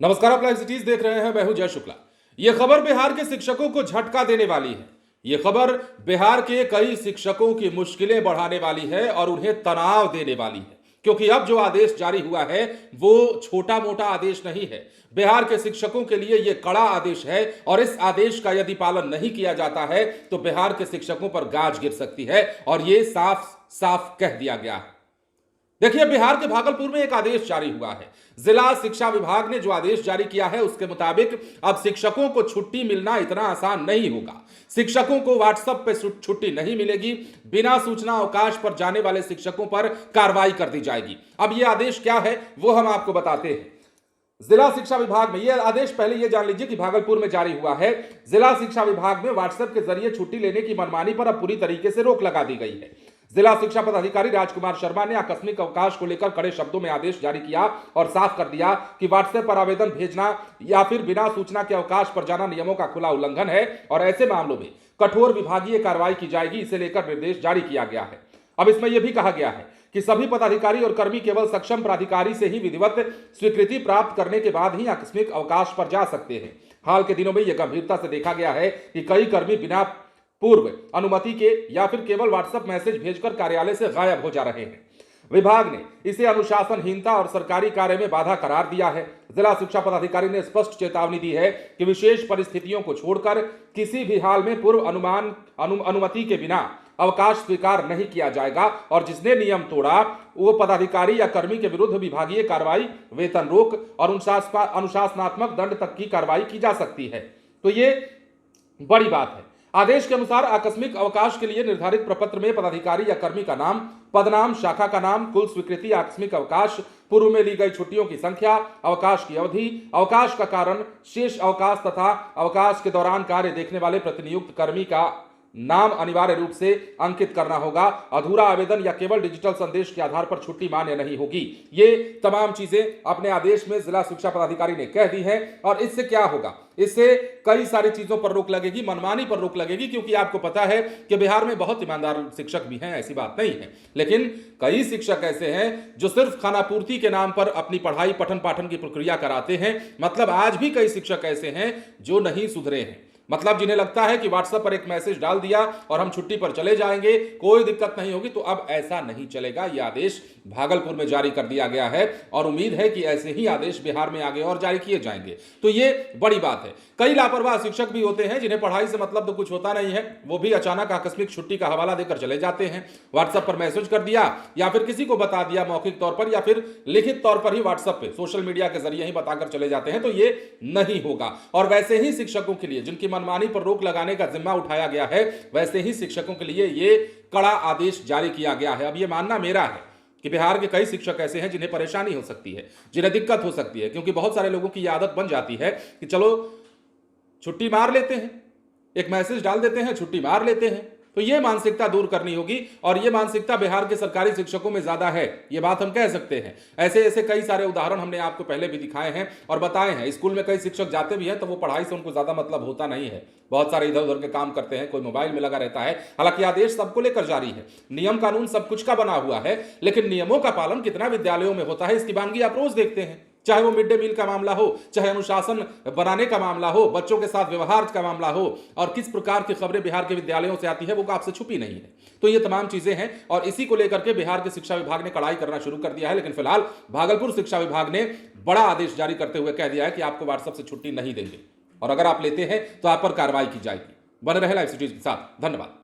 नमस्कार, आप live cities देख रहे हैं। मैं हूं जय शुक्ला। यह खबर बिहार के शिक्षकों को झटका देने वाली है। यह खबर बिहार के कई शिक्षकों की मुश्किलें बढ़ाने वाली है और उन्हें तनाव देने वाली है, क्योंकि अब जो आदेश जारी हुआ है वो छोटा मोटा आदेश नहीं है। बिहार के शिक्षकों के लिए यह कड़ा आदेश है और इस आदेश का यदि पालन नहीं किया जाता है तो बिहार के शिक्षकों पर गाज गिर सकती है और यह साफ साफ कह दिया गया है। देखिए, बिहार के भागलपुर में एक आदेश जारी हुआ है। जिला शिक्षा विभाग ने जो आदेश जारी किया है उसके मुताबिक अब शिक्षकों को छुट्टी मिलना इतना आसान नहीं होगा। शिक्षकों को व्हाट्सएप पे छुट्टी नहीं मिलेगी। बिना सूचना अवकाश पर जाने वाले शिक्षकों पर कार्रवाई कर दी जाएगी। अब यह आदेश क्या है वो हम आपको बताते हैं। जिला शिक्षा विभाग में यह आदेश, पहले यह जान लीजिए कि भागलपुर में जारी हुआ है। जिला शिक्षा विभाग में व्हाट्सएप के जरिए छुट्टी लेने की मनमानी पर अब पूरी तरीके से रोक लगा दी गई है। जिला शिक्षा पदाधिकारी राजकुमार शर्मा ने आकस्मिक अवकाश को लेकर कड़े शब्दों में आदेश जारी किया और साफ कर दिया कि व्हाट्सएप पर आवेदन भेजना या फिर बिना सूचना के अवकाश पर जाना नियमों का खुला उल्लंघन है और ऐसे मामलों में कठोर विभागीय कार्रवाई की जाएगी। इसे लेकर निर्देश जारी किया गया है। अब इसमें यह भी कहा गया है कि सभी पदाधिकारी और कर्मी केवल सक्षम प्राधिकारी से ही विधिवत स्वीकृति प्राप्त करने के बाद ही आकस्मिक अवकाश पर जा सकते हैं। हाल के दिनों में यह गंभीरता से देखा गया है कि कई कर्मी बिना पूर्व अनुमति के या फिर केवल व्हाट्सएप मैसेज भेजकर कार्यालय से गायब हो जा रहे हैं। विभाग ने इसे अनुशासनहीनता और सरकारी कार्य में बाधा करार दिया है। जिला शिक्षा पदाधिकारी ने स्पष्ट चेतावनी दी है कि विशेष परिस्थितियों को छोड़कर किसी भी हाल में पूर्व अनुमति के बिना अवकाश स्वीकार नहीं किया जाएगा और जिसने नियम तोड़ा वो पदाधिकारी या कर्मी के विरुद्ध विभागीय कार्रवाई, वेतन रोक और अनुशासनात्मक दंड तक की कार्रवाई की जा सकती है। तो ये बड़ी बात है। आदेश के अनुसार आकस्मिक अवकाश के लिए निर्धारित प्रपत्र में पदाधिकारी या कर्मी का नाम, पदनाम, शाखा का नाम, कुल स्वीकृति, आकस्मिक अवकाश, पूर्व में ली गई छुट्टियों की संख्या, अवकाश की अवधि, अवकाश का कारण, शेष अवकाश तथा अवकाश के दौरान कार्य देखने वाले प्रतिनियुक्त कर्मी का नाम अनिवार्य रूप से अंकित करना होगा। अधूरा आवेदन या केवल डिजिटल संदेश के आधार पर छुट्टी मान्य नहीं होगी। ये तमाम चीजें अपने आदेश में जिला शिक्षा पदाधिकारी ने कह दी है और इससे क्या होगा, इससे कई सारी चीजों पर रोक लगेगी, मनमानी पर रोक लगेगी, क्योंकि आपको पता है कि बिहार में बहुत ईमानदार शिक्षक भी हैं, ऐसी बात नहीं है, लेकिन कई शिक्षक ऐसे हैं जो सिर्फ खानापूर्ति के नाम पर अपनी पढ़ाई, पठन पाठन की प्रक्रिया कराते हैं। मतलब आज भी कई शिक्षक ऐसे हैं जो नहीं सुधरे हैं। मतलब जिन्हें लगता है कि व्हाट्सएप पर एक मैसेज डाल दिया और हम छुट्टी पर चले जाएंगे, कोई दिक्कत नहीं होगी। तो अब ऐसा नहीं चलेगा। यह आदेश भागलपुर में जारी कर दिया गया है और उम्मीद है कि ऐसे ही आदेश बिहार में आगे और जारी किए जाएंगे। तो ये बड़ी बात है। कई लापरवाह शिक्षक भी होते हैं जिन्हें पढ़ाई से मतलब तो कुछ होता नहीं है, वो भी अचानक आकस्मिक छुट्टी का हवाला देकर चले जाते हैं। व्हाट्सएप पर मैसेज कर दिया या फिर किसी को बता दिया मौखिक तौर पर या फिर लिखित तौर पर ही व्हाट्सएप पे सोशल मीडिया के जरिए ही बताकर चले जाते हैं। तो ये नहीं होगा। और वैसे ही शिक्षकों के लिए जिनकी मनमानी पर रोक लगाने का जिम्मा उठाया गया है, वैसे ही शिक्षकों के लिए ये कड़ा आदेश जारी किया गया है। अब ये मानना मेरा है कि बिहार के कई शिक्षक ऐसे हैं जिन्हें परेशानी हो सकती है, जिन्हें दिक्कत हो सकती है, क्योंकि बहुत सारे लोगों की यह आदत बन जाती है कि चलो छुट्टी मार लेते हैं, एक मैसेज डाल देते हैं, छुट्टी मार लेते हैं। तो ये मानसिकता दूर करनी होगी और ये मानसिकता बिहार के सरकारी शिक्षकों में ज्यादा है, ये बात हम कह सकते हैं। ऐसे ऐसे कई सारे उदाहरण हमने आपको पहले भी दिखाए हैं और बताए हैं। स्कूल में कई शिक्षक जाते भी हैं तो वो पढ़ाई से उनको ज्यादा मतलब होता नहीं है, बहुत सारे इधर उधर के काम करते हैं, कोई मोबाइल में लगा रहता है। हालांकि आदेश सबको लेकर जारी है, नियम कानून सब कुछ का बना हुआ है, लेकिन नियमों का पालन कितना विद्यालयों में होता है इसकी वानगी आप रोज देखते हैं। चाहे वो मिड डे मील का मामला हो, चाहे अनुशासन बनाने का मामला हो, बच्चों के साथ व्यवहार का मामला हो, और किस प्रकार की खबरें बिहार के विद्यालयों से आती है वो आपसे छुपी नहीं है। तो ये तमाम चीजें हैं और इसी को लेकर के बिहार के शिक्षा विभाग ने कड़ाई करना शुरू कर दिया है। लेकिन फिलहाल भागलपुर शिक्षा विभाग ने बड़ा आदेश जारी करते हुए कह दिया है कि आपको व्हाट्सएप से छुट्टी नहीं देंगे और अगर आप लेते हैं तो आप पर कार्रवाई की जाएगी। बने रहे लाइव सिटीज के साथ। धन्यवाद।